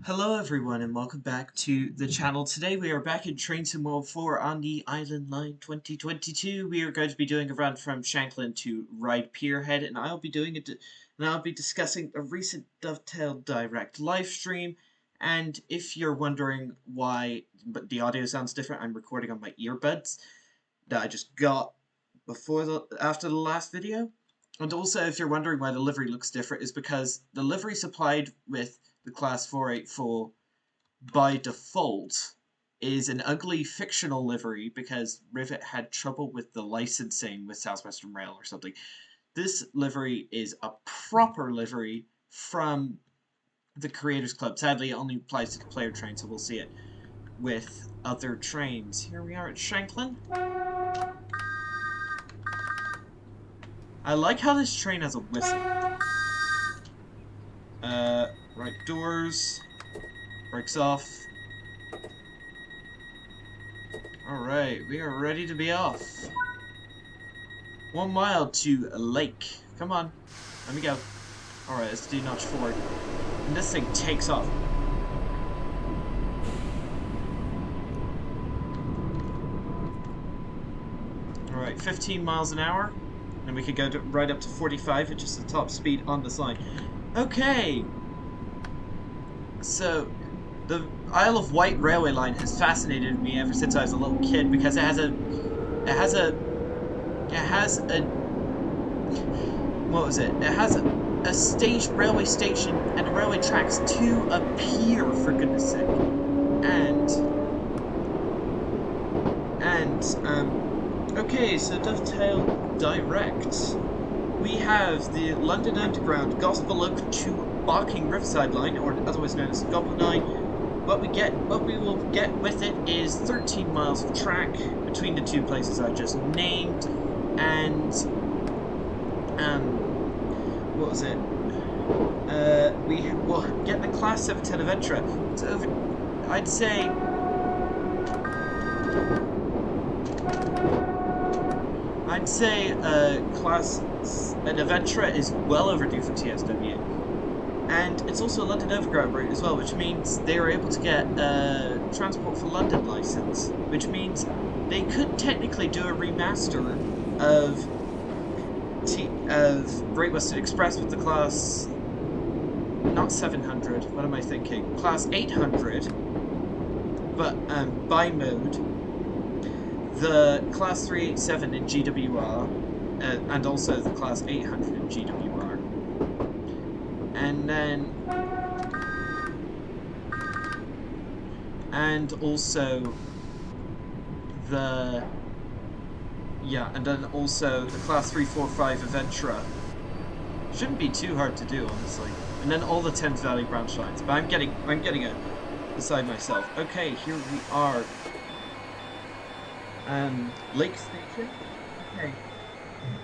Hello everyone and welcome back to the channel. Today we are back in Train Sim World 4 on the Island Line 2022. We are going to be doing a run from Shanklin to Ryde Pierhead, and I'll be discussing a recent Dovetail Direct live stream. And if you're wondering why the audio sounds different, I'm recording on my earbuds that I just got after the last video. And also, if you're wondering why the livery looks different, is because the livery supplied with the Class 484 by default is an ugly fictional livery because Rivet had trouble with the licensing with Southwestern Rail or something. This livery is a proper livery from the Creators Club. Sadly, it only applies to the player train, so we'll see it with other trains. Here we are at Shanklin. I like how this train has a whistle. Right doors. Brakes off. Alright, we are ready to be off. 1 mile to a lake. Come on. Let me go. Alright, let's do notch forward. And this thing takes off. Alright, 15 miles an hour. And we could go right up to 45, which is the top speed on this line. Okay. So, the Isle of Wight railway line has fascinated me ever since I was a little kid because it has a railway station and railway tracks to a pier, for goodness sake. Okay, so Dovetail Direct. We have the London Underground Gospel Oak to Barking Riverside line, or otherwise known as Goblin Line. What we will get with it is 13 miles of track between the two places I just named, and what was it? We will get the Class 710 Aventura. It's over. I'd say. An Aventura is well overdue for TSW. And it's also a London Overground route as well, which means they are able to get a Transport for London license, which means they could technically do a remaster of Great Western Express with the Class, not 700, what am I thinking? Class 800, but bi-mode, the Class 387 in GWR, and also the Class 800 in GWR. And then, and also the Class 345 Aventura. Shouldn't be too hard to do, honestly. And then all the Thames Valley branch lines. But I'm getting it beside myself. Okay, here we are. Lake Station. Okay.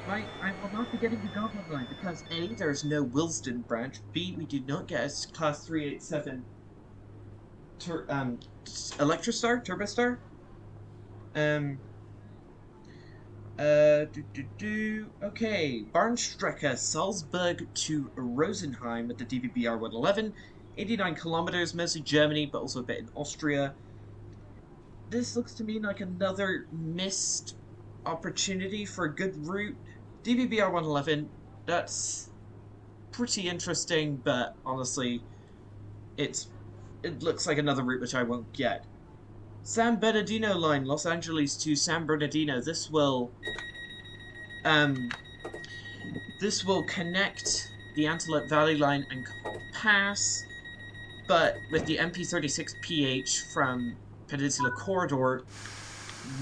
Right, I will not be getting the Goblin Line because A, there's no Willesden branch, B, we do not get a Class 387 Electrostar? Turbostar? Okay, Bahnstrecke Salzburg to Rosenheim with the DVBR 111, 89 kilometers, mostly Germany, but also a bit in Austria. This looks to me like another missed opportunity for a good route. DVBR 111, that's pretty interesting, but honestly, it looks like another route which I won't get. San Bernardino line, Los Angeles to San Bernardino. This will connect the Antelope Valley line and Coral Pass, but with the MP36PH from Peninsula Corridor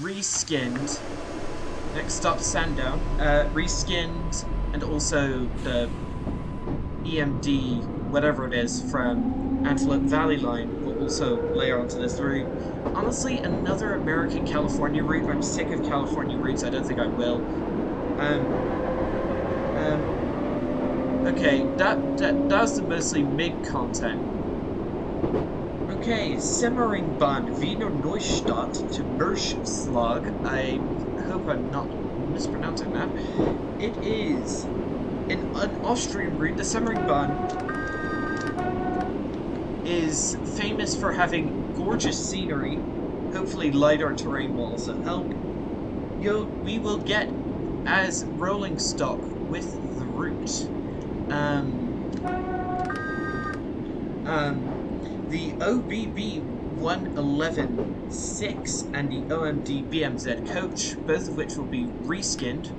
reskinned. Next stop, Sandown. Reskinned, and also the EMD, whatever it is, from Antelope Valley line will also layer onto this route. Honestly, another American California route. I'm sick of California routes. I don't think I will. Okay, that was the mostly MIG content. Okay, Semmeringbahn, Wiener Neustadt to Murschslag. I hope I'm not mispronouncing that. It is an Austrian route. The Semmeringbahn is famous for having gorgeous scenery. Hopefully lighter terrain will also help. We will get as rolling stock with the route. The OBB 111-6 and the OMD BMZ coach, both of which will be reskinned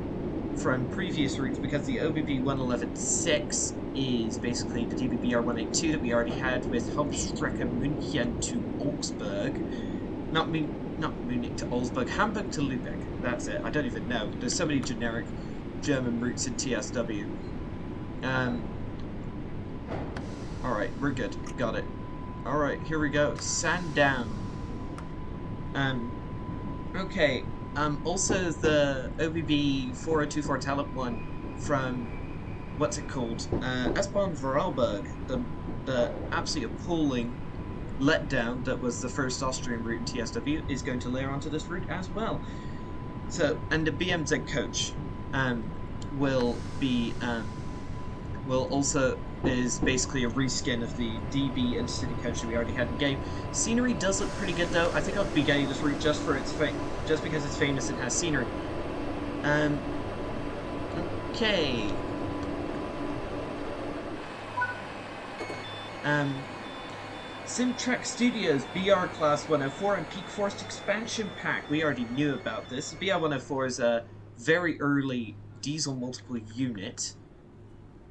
from previous routes, because the OBB 111-6 is basically the DBBR 182 that we already had with Hauptstrecke München to Augsburg. Not Munich to Augsburg, Hamburg to Lübeck. That's it. I don't even know. There's so many generic German routes in TSW. Alright, we're good. Got it. Alright, here we go. Sandown. Okay. Also the OBB 4024 Talent one from, what's it called? S-Bahn-Vorarlberg. The absolutely appalling letdown that was the first Austrian route in TSW is going to layer onto this route as well. So, and the BMZ coach is basically a reskin of the DB Intercity coach that we already had in game. Scenery does look pretty good though. I think I'll be getting this route just because it's famous and has scenery. Okay. Simtrack Studios BR Class 104 and Peak Forest Expansion Pack. We already knew about this. BR 104 is a very early diesel multiple unit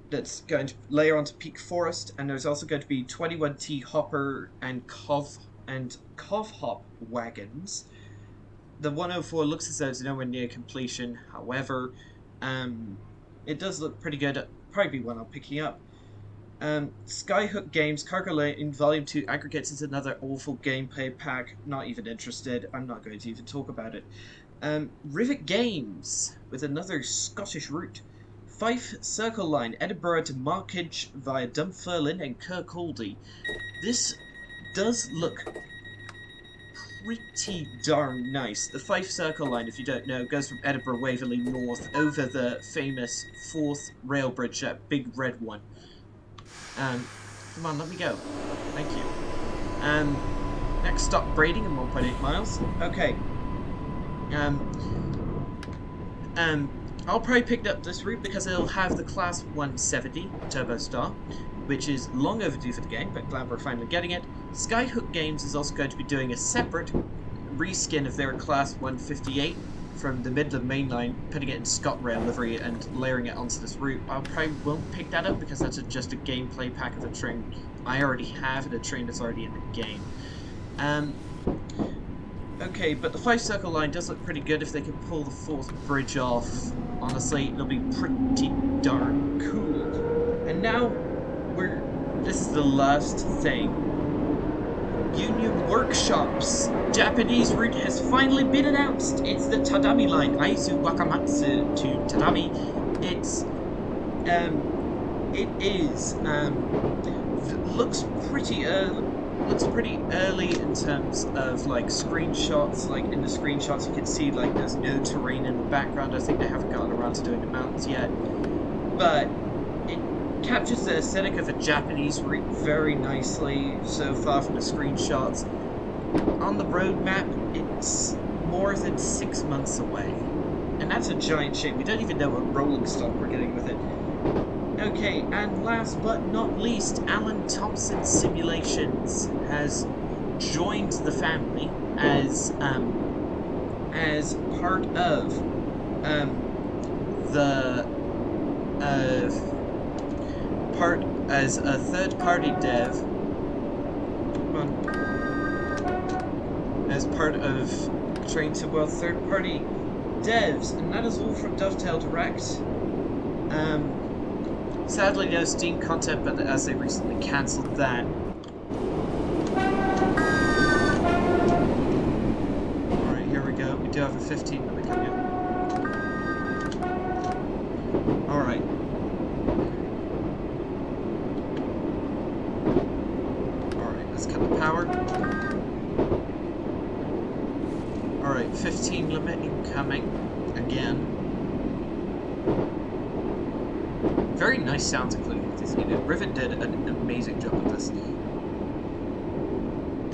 that's going to layer onto Peak Forest, and there's also going to be 21T hopper and Cov hop wagons. The 104 looks as though it's nowhere near completion. However, it does look pretty good. Probably be one I'm picking up. Skyhook Games Cargo Lane Volume 2 Aggregates is another awful gameplay pack. Not even interested. I'm not going to even talk about it. Rivet Games with another Scottish route. Fife Circle Line Edinburgh to Markage via Dunfermline and Kirkcaldy. This does look pretty darn nice. The Fife Circle Line, if you don't know, goes from Edinburgh Waverley north over the famous 4th rail bridge, that big red one. Come on, let me go. Thank you. Next stop, Brading in 1.8 miles. Okay. I'll probably pick up this route because it'll have the Class 170 Turbo Star, which is long overdue for the game, but glad we're finally getting it. Skyhook Games is also going to be doing a separate reskin of their Class 158 from the Midland Main Line, putting it in ScotRail livery and layering it onto this route. I probably won't pick that up because that's just a gameplay pack of a train I already have and a train that's already in the game. Okay, but the Fife Circle Line does look pretty good if they can pull the 4th bridge off. Honestly, it'll be pretty darn cool. And now, this is the last thing. Union Workshops. Japanese route has finally been announced. It's the Tadami line, Aizu Wakamatsu to Tadami. Looks pretty early in terms of like screenshots. Like in the screenshots, you can see like there's no terrain in the background. I think they haven't gotten around to doing the mountains yet, but it captures the aesthetic of a Japanese route very nicely so far from the screenshots. On the roadmap, it's more than 6 months away, and that's a giant shame. We don't even know what rolling stock we're getting with it. Okay, and last but not least, Alan Thompson Simulations has joined the family as part of as a third-party dev. Come on. As part of Train to World third-party devs, and that is all from Dovetail Direct. Sadly, no Steam content, but as they recently cancelled that. Alright, here we go. We do have a 15-minute coming up. Alright. Alright, let's cut the power. Alright, 15 limit incoming. Again. Very nice sounds included with this unit. Rivet did an amazing job with this.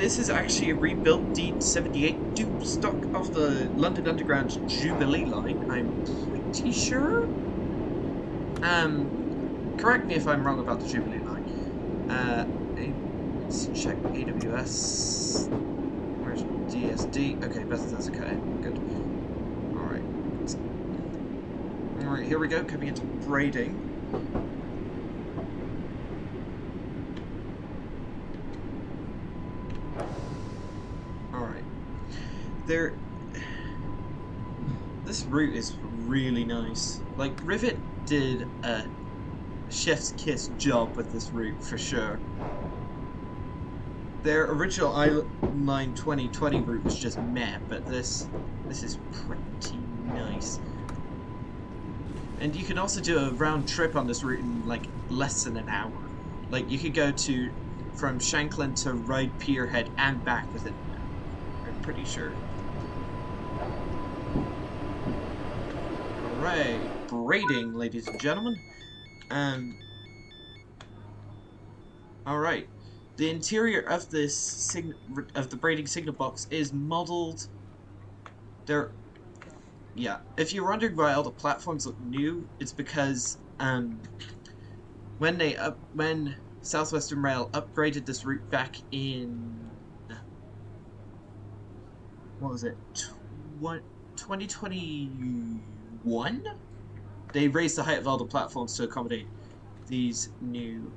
this is actually a rebuilt D78 dupe stock off the London Underground Jubilee line, I'm pretty sure. Correct me if I'm wrong about the Jubilee line. Let's check AWS. Where's DSD? Okay, Beth does okay. Good. Alright. Alright, here we go, coming into braiding. Alright. This route is really nice. Like, Rivet did a chef's kiss job with this route for sure. Their original Island Line 2020 route was just meh, but this is pretty nice. And you can also do a round trip on this route in like less than an hour. Like you could go from Shanklin to Ryde Pierhead and back within an hour, I'm pretty sure. Alright, braiding, ladies and gentlemen. Alright, the interior of this of the braiding signal box is modeled. Yeah, if you're wondering why all the platforms look new, it's because when Southwestern Rail upgraded this route back in what was it, 2021? They raised the height of all the platforms to accommodate these new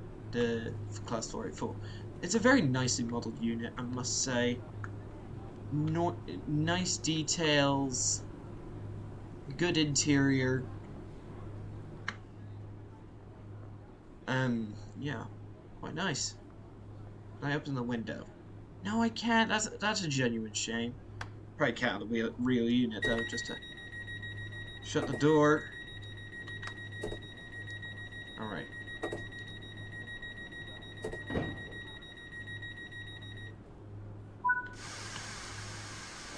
Class 484. It's a very nicely modeled unit, I must say. Nice details. Good interior. Yeah, quite nice. Can I open the window? No, I can't. That's a genuine shame. Probably can't on the real unit though, just to shut the door. Alright.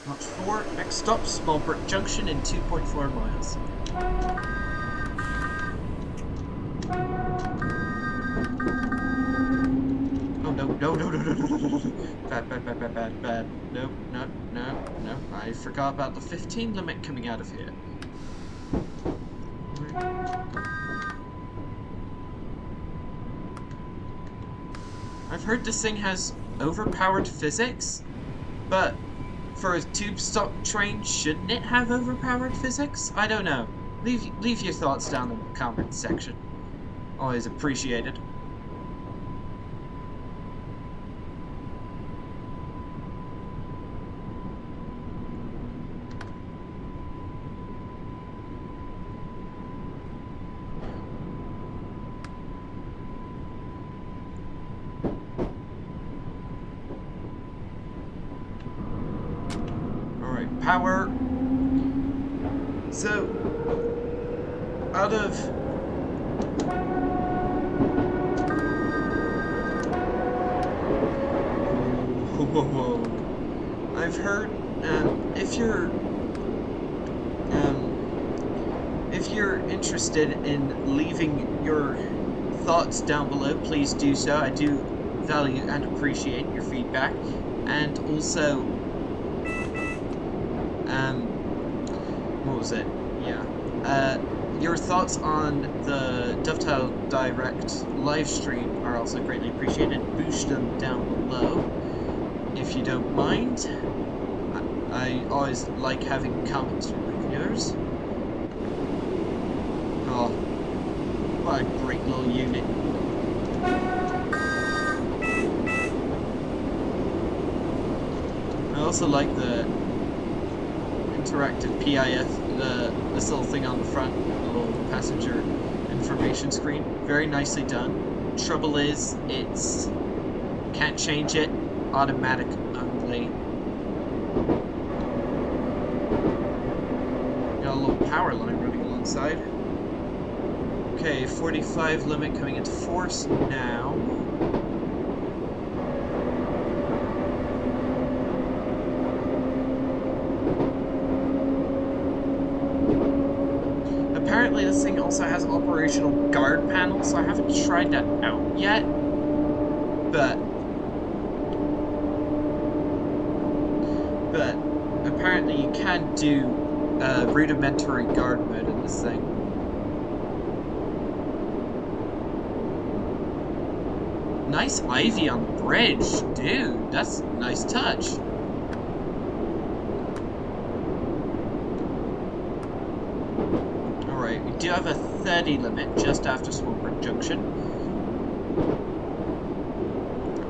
Watch 4, next stop, Small Brick Junction in 2.4 miles. Oh no, no, no, no, no, no, no, no, no. Bad, bad, bad, bad, bad, bad. No, no, no, no. I forgot about the 15 limit coming out of here. I've heard this thing has overpowered physics, but for a tube stop train, shouldn't it have overpowered physics? I don't know. Leave your thoughts down in the comments section. Always appreciated. Power. So, out of whoa. I've heard if you're interested in leaving your thoughts down below, please do so. I do value and appreciate your feedback, and also what was it? Yeah. Your thoughts on the Dovetail Direct live stream are also greatly appreciated. Boost them down below if you don't mind. I always like having comments from my viewers. Oh, what a great little unit. I also like the interactive PIF, this little thing on the front, the little passenger information screen. Very nicely done. Trouble is, it's can't change it. Automatic only. Got a little power line running alongside. Okay, 45 limit coming into force now. Apparently this thing also has operational guard panels, so I haven't tried that out yet, but but apparently you can do rudimentary guard mode in this thing. Nice ivy on the bridge, dude. That's a nice touch. Alright, we do have a 30 limit just after Swanbrook Junction.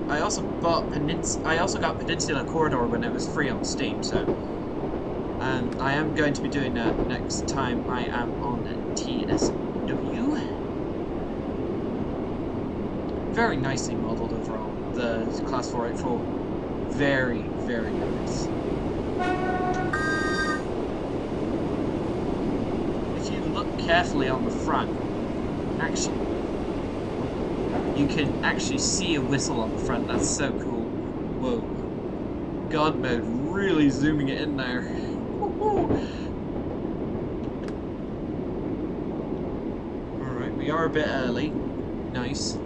I also got Peninsula Corridor when it was free on Steam, so I am going to be doing that next time I am on TSW. Very nicely modelled overall, the Class 484. Very, very nice. If you look carefully on the front, actually, you can actually see a whistle on the front. That's so cool. Whoa. God mode really zooming it in there. Alright, we are a bit early. Nice.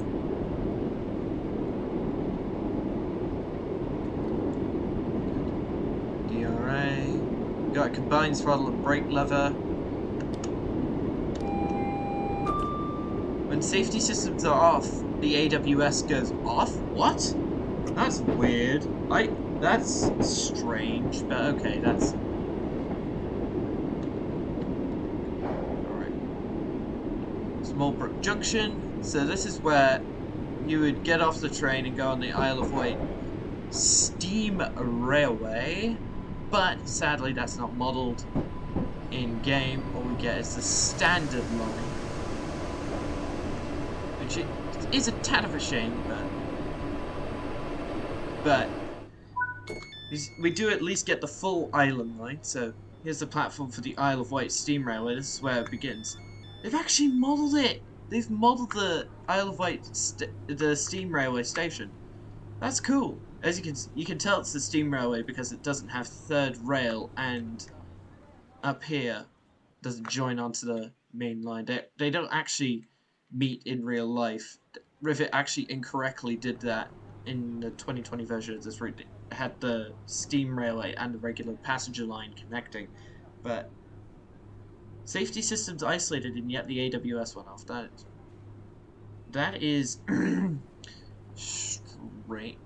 Got a combined throttle and brake lever. When safety systems are off, the AWS goes off? What? That's weird. That's strange, but okay, that's... Alright. Smallbrook Junction. So this is where you would get off the train and go on the Isle of Wight Steam Railway. But sadly, that's not modelled in game. All we get is the standard line, which is a tad of a shame, but we do at least get the full island line. So here's the platform for the Isle of Wight Steam Railway. This is where it begins. They've actually modelled it. They've modelled the Isle of Wight the Steam Railway station. That's cool. As you can tell it's the steam railway because it doesn't have third rail, and up here doesn't join onto the main line. They don't actually meet in real life. Rivet actually incorrectly did that in the 2020 version of this route. It had the steam railway and the regular passenger line connecting, but safety systems isolated, and yet the AWS went off. That is straight.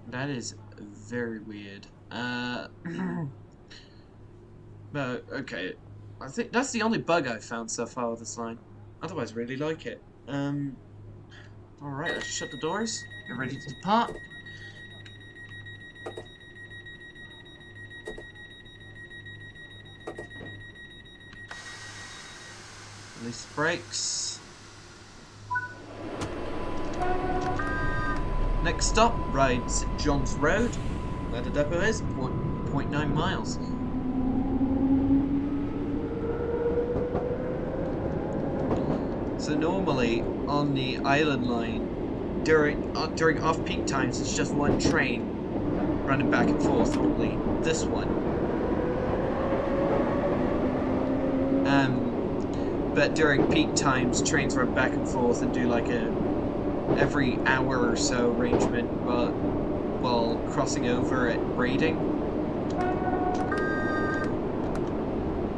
That is very weird. But okay, I think that's the only bug I've found so far with this line. Otherwise, I really like it. Alright, let's shut the doors. Get ready to depart. Release the brakes. Next stop, ride St John's Road, where the depot is, 0.9 miles. So normally on the island line, during off-peak times, it's just one train running back and forth. Only this one. But during peak times, trains run back and forth and do like a every hour or so arrangement while crossing over at Raiding.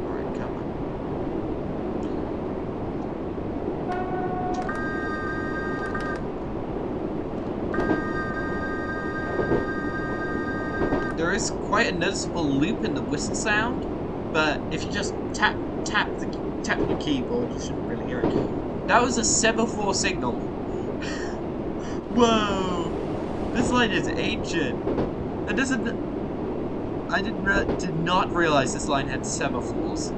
Alright, come on. There is quite a noticeable loop in the whistle sound, but if you just tap the keyboard, you shouldn't really hear it. That was a semaphore signal. Whoa! This line is ancient. I did not realize this line had semaphores.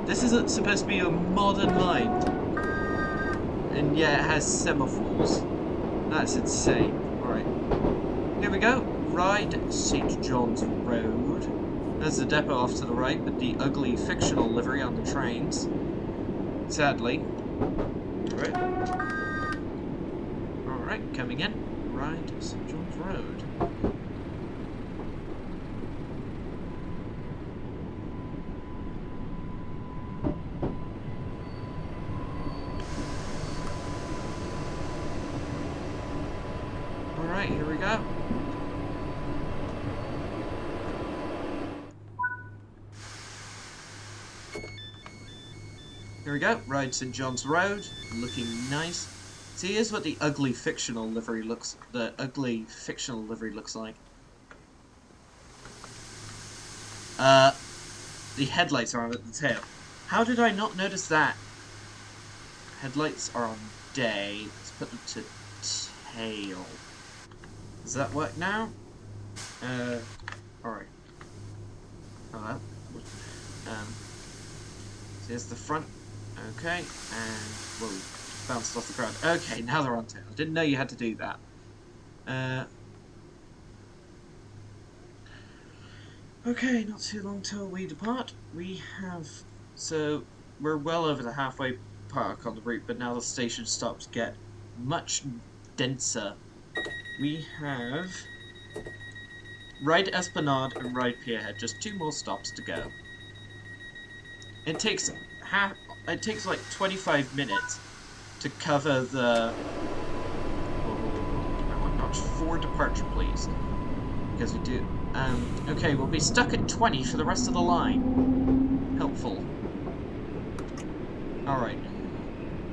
This isn't supposed to be a modern line, and yeah, it has semaphores. That's insane. All right, here we go. Ride St John's Road. There's the depot off to the right with the ugly fictional livery on the trains. Sadly. Alright. Alright, coming in. Ride St John's Road. Alright, here we go. Here we go. Ride St. John's Road. Looking nice. See, here's what the ugly fictional livery looks like. The headlights are on at the tail. How did I not notice that? Headlights are on day. Let's put them to tail. Does that work now? Alright. Hello. So here's the front. Okay, and whoa, bounced off the ground. Okay, now they're on tail. I didn't know you had to do that. Okay, not too long till we depart. So we're well over the halfway park on the route, but now the station stops get much denser. We have Ride Esplanade and Ride Pierhead, just 2 more stops to go. It takes like 25 minutes to cover the... I want notch 4 departure, please. Because we do... okay, we'll be stuck at 20 for the rest of the line. Helpful. Alright.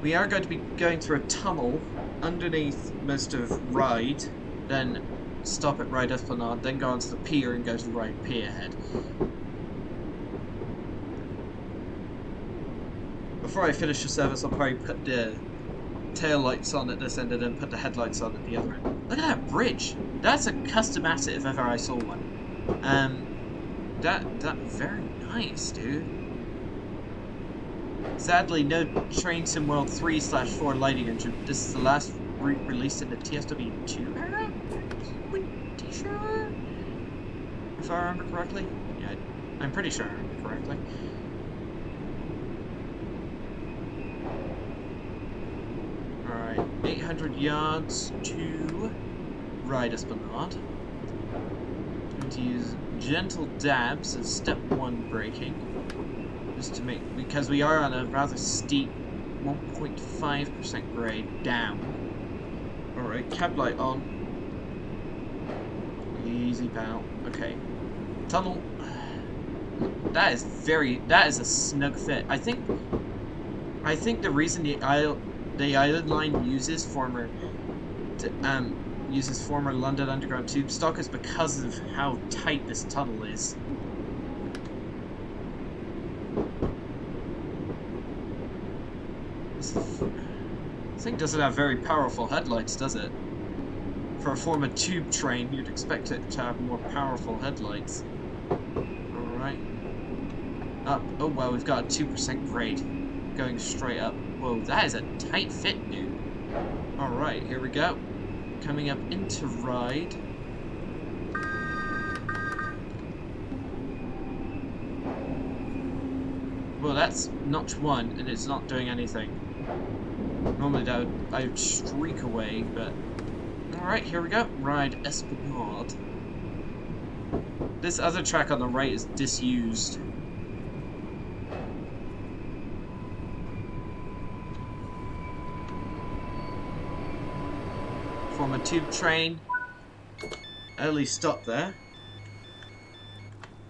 We are going to be going through a tunnel underneath most of Ride, then stop at Ride Esplanade, then go onto the pier and go to Ride Pierhead. Before I finish the service, I'll probably put the tail lights on at this end and then put the headlights on at the other end. Look at that bridge! That's a custom asset if ever I saw one. That very nice, dude. Sadly, no Train Sim World 3/4 lighting engine. This is the last route released in the TSW2 era? Pretty sure? If I remember correctly? Yeah, I'm pretty sure I remember correctly. Alright, 800 yards to Ride Esplanade. Going to use gentle dabs as step 1 braking. Just to make, because we are on a rather steep 1.5% grade down. Alright, cab light on. Easy pal. Okay. Tunnel. That is a snug fit. I think the reason the Island Line uses former London Underground tube stock is because of how tight this tunnel is. This thing doesn't have very powerful headlights, does it? For a former tube train, you'd expect it to have more powerful headlights. Alright. Up. Oh well, we've got a 2% grade going straight up. Whoa, that is a tight fit, dude. Alright, here we go. Coming up into Ride. Well, that's notch 1, and it's not doing anything. Normally I would streak away, but... Alright, here we go. Ride Esplanade. This other track on the right is disused. Former tube train. Early stop there.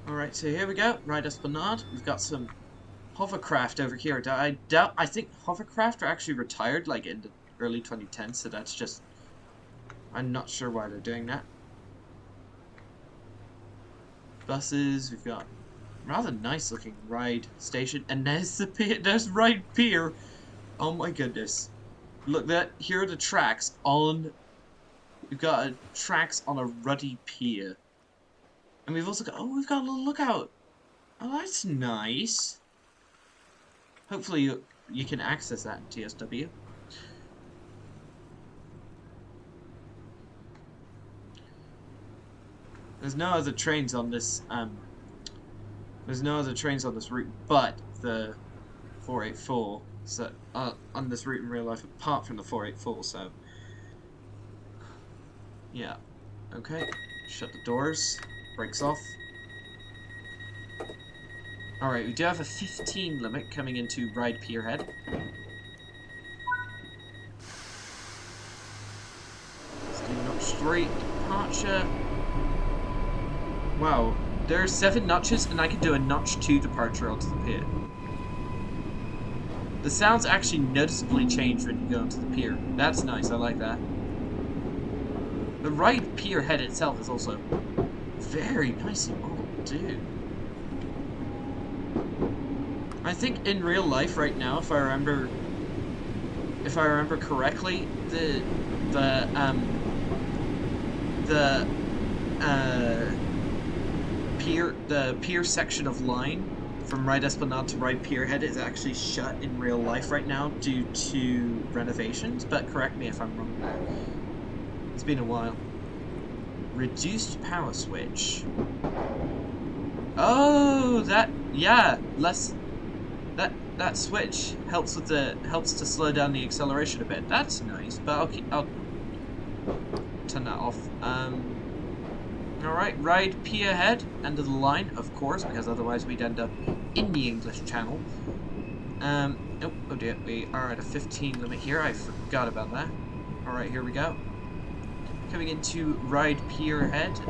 Alright, so here we go. Ride Esplanade. We've got some hovercraft over here. I think hovercraft are actually retired like in the early 2010s, so that's just... I'm not sure why they're doing that. Buses, we've got rather nice looking Ride station, and there's the pier, there's Ride Pier. Oh my goodness. Look, here are the tracks on... We've got tracks on a ruddy pier. And we've also got... Oh, we've got a little lookout. Oh, that's nice. Hopefully you can access that in TSW. There's no other trains on this route but the 484. So on this route in real life, apart from the 484. So yeah. Okay. Shut the doors. Brakes off. Alright, we do have a 15 limit coming into Ride Pierhead. Let's do notch 3 departure. Wow, there are 7 notches and I can do a notch 2 departure onto the pier. The sounds actually noticeably change when you go onto the pier. That's nice, I like that. The Ride Pier head itself is also very nicely modeled, dude. I think in real life right now, if I remember correctly, the pier section of line from Ride Esplanade to Ride Pierhead is actually shut in real life right now due to renovations, but correct me if I'm wrong there. It's been a while. Reduced power switch. Oh, yeah, that switch helps to slow down the acceleration a bit. That's nice, but I'll turn that off. Alright, Ride P ahead, end of the line, of course, because otherwise we'd end up in the English Channel. Oh dear, we are at a 15 limit here, I forgot about that. Alright, here we go. Coming into Ride Pier ahead.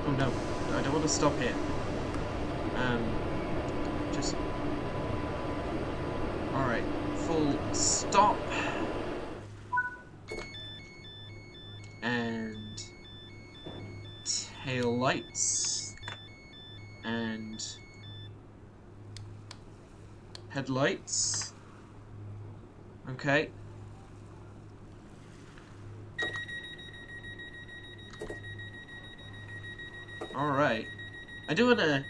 Oh no, I don't want to stop here. Just... Alright, full stop. And... tail lights. And... headlights. Okay. Alright. I do want to,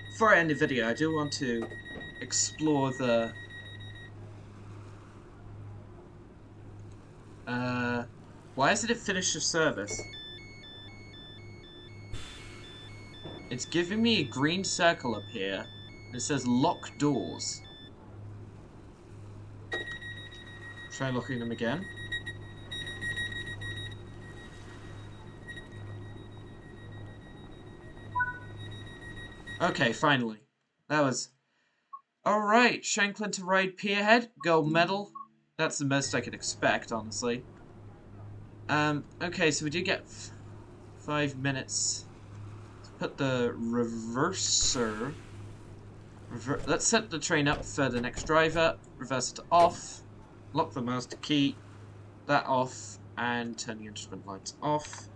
before I end the video, I do want to explore the... why hasn't it finished the service? It's giving me a green circle up here. And it says lock doors. Try locking them again. Okay, finally. That was... Alright, Shanklin to Ride Pierhead. Gold medal. That's the most I could expect, honestly. Okay, so we do get 5 minutes. Let's put the reverser... Let's set the train up for the next driver. Reverse it off. Lock the master key. That off. And turn the instrument lights off.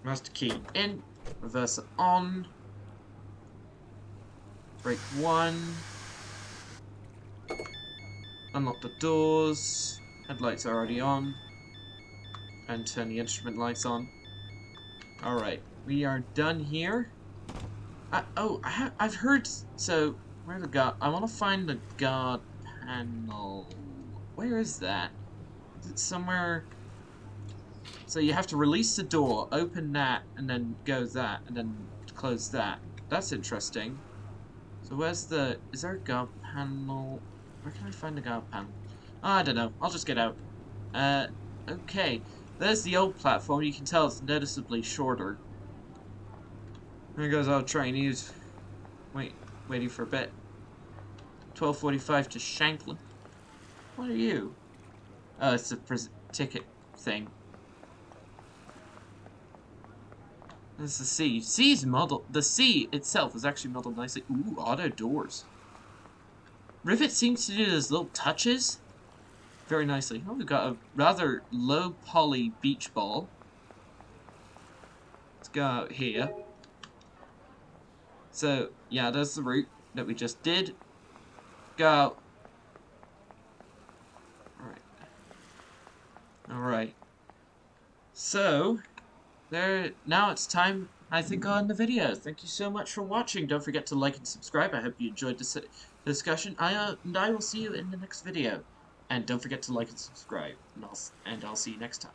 Master key in. Reverse it on. Brake 1. Unlock the doors. Headlights are already on. And turn the instrument lights on. Alright, we are done here. I've heard... So, where's the guard... I want to find the guard panel. Where is that? Is it somewhere... So you have to release the door, open that, and then go that, and then close that. That's interesting. So where's the... Is there a guard panel? Where can I find the guard panel? I don't know. I'll just get out. Okay. There's the old platform. You can tell it's noticeably shorter. There goes our train. He's waiting for a bit. 12:45 to Shanklin. What are you? Oh, it's a ticket thing. There's the sea. Sea's modeled. The sea itself is actually modeled nicely. Ooh, auto doors. Rivet seems to do those little touches very nicely. Oh, we've got a rather low poly beach ball. Let's go out here. So, yeah, there's the route that we just did. Go out. Alright. Alright. So, now it's time, I think, on the video. Thank you so much for watching. Don't forget to like and subscribe. I hope you enjoyed this discussion. And I will see you in the next video. And don't forget to like and subscribe. And I'll see you next time.